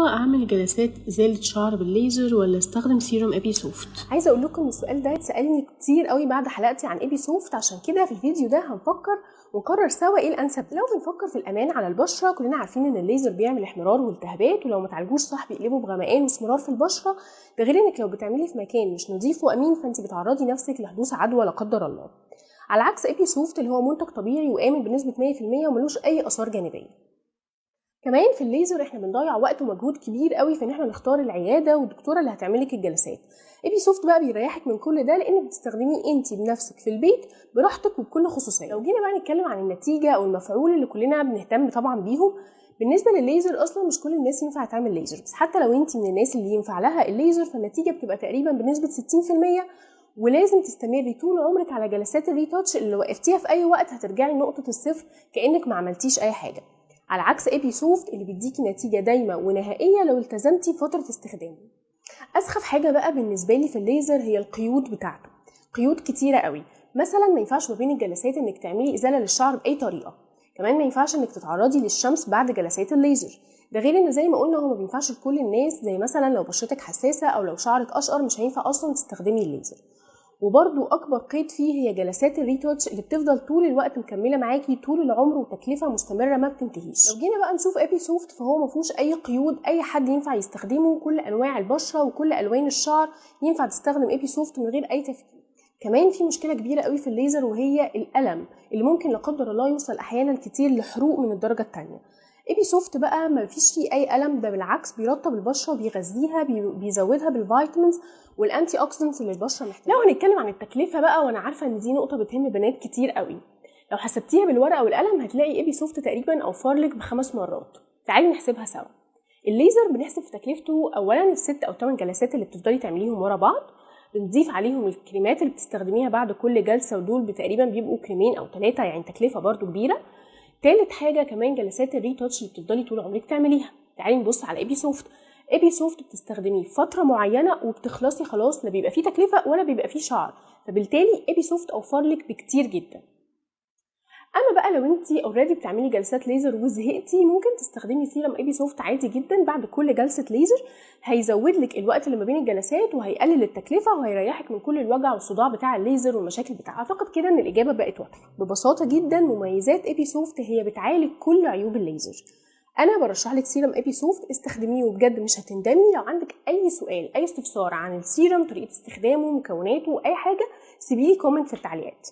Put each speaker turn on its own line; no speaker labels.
النهارده اعمل جلسات ازاله شعر بالليزر ولا استخدم سيروم ابي سوفت؟
عايزه اقول لكم السؤال ده اتسالني كتير قوي بعد حلقتي عن ابي سوفت، عشان كده في الفيديو ده هنفكر ونقرر سوا ايه الانسب. لو بنفكر في الامان على البشره، كلنا عارفين ان الليزر بيعمل احمرار والتهابات، ولو ما تعالجوش صح بيقلبوا بغمقان واسمرار في البشره. ده غير انك لو بتعمليه في مكان مش نظيف وامين فانت بتعرضي نفسك لحدوث عدوى لا قدر الله. على عكس ابي سوفت اللي هو منتج طبيعي وامن بنسبه 100% وملوش اي اثار جانبيه. كمان في الليزر احنا بنضيع وقت ومجهود كبير قوي في ان احنا نختار العياده والدكتوره اللي هتعملك الجلسات. ابي سوفت بقى بيريحك من كل ده، لانك بتستخدميه انت بنفسك في البيت براحتك وبكل خصوصيه. لو جينا بقى نتكلم عن النتيجه او المفعول اللي كلنا بنهتم طبعا بيهم، بالنسبه للليزر اصلا مش كل الناس ينفع تعمل ليزر، بس حتى لو انت من الناس اللي ينفع لها الليزر فالنتيجه بتبقى تقريبا بنسبه 60%. ولازم تستمري طول عمرك على جلسات الريتاتش، اللي لو وقفتيها في اي وقت هترجعي لنقطه الصفر كانك ما عملتيش اي حاجه، على عكس ابي سوفت اللي بيديكي نتيجه دايمه ونهائيه لو التزمتي بفتره استخدامه. اسخف حاجه بقى بالنسبه لي في الليزر هي القيود بتاعته، قيود كتيره قوي. مثلا ما ينفعش ما بين الجلسات انك تعملي ازاله للشعر باي طريقه، كمان ما ينفعش انك تتعرضي للشمس بعد جلسات الليزر. ده غير ان زي ما قلنا هو ما بينفعش لكل الناس، زي مثلا لو بشرتك حساسه او لو شعرك اشقر مش هينفع اصلا تستخدمي الليزر. وبرده اكبر قيد فيه هي جلسات الريتاتش اللي بتفضل طول الوقت مكمله معاكي طول العمر وتكلفه مستمره ما بتنتهيش. لو جينا بقى نشوف ابي سوفت فهو ما فيهوش اي قيود، اي حد ينفع يستخدمه، كل انواع البشره وكل الوان الشعر ينفع تستخدم ابي سوفت من غير اي تفكير. كمان في مشكله كبيره قوي في الليزر وهي الالم اللي ممكن لا قدر الله يوصل احيانا كتير لحروق من الدرجه الثانيه. ابي سوفت بقى ما فيش فيه اي الم، ده بالعكس بيرطب البشره وبيغذيها، بيزودها بالفيتامينز والانتي اوكسيدنتس اللي البشره محتاجاها. لو هنتكلم عن التكلفه بقى، وانا عارفه ان دي نقطه بتهم بنات كتير قوي، لو حسبتيها بالورقه والقلم هتلاقي ابي سوفت تقريبا اوفر لك ب5 مرات. تعالي نحسبها سوا. الليزر بنحسب في تكلفته اولا ال6 أو 8 جلسات اللي بتفضلي تعمليهم ورا بعض، بنضيف عليهم الكريمات اللي بتستخدميها بعد كل جلسه، ودول تقريبا بيبقوا كريمين او 3، يعني تكلفه برضو كبيره. تالت حاجه كمان جلسات الريتاتش اللي بتفضلي طول عمرك تعمليها. تعالي نبص على ابي سوفت. ابي سوفت بتستخدميه فتره معينه وبتخلصي خلاص، لا بيبقى فيه تكلفه ولا بيبقى فيه شعر، فبالتالي ابي سوفت اوفر لك بكتير جدا. اما بقى لو انت اوريدي بتعملي جلسات ليزر وزهقتي، ممكن تستخدمي سيرم ابي سوفت عادي جدا بعد كل جلسه ليزر، هيزود لك الوقت اللي ما بين الجلسات وهيقلل التكلفه وهيريحك من كل الوجع والصداع بتاع الليزر والمشاكل بتاعها. اعتقد كده ان الاجابه بقت واضحه. ببساطه جدا مميزات ابي سوفت هي بتعالج كل عيوب الليزر. انا برشح لك سيرم ابي سوفت، استخدميه وبجد مش هتندمي. لو عندك اي سؤال اي استفسار عن السيرم، طريقه استخدامه، مكوناته، اي حاجه، سيبيلي كومنت في التعليقات.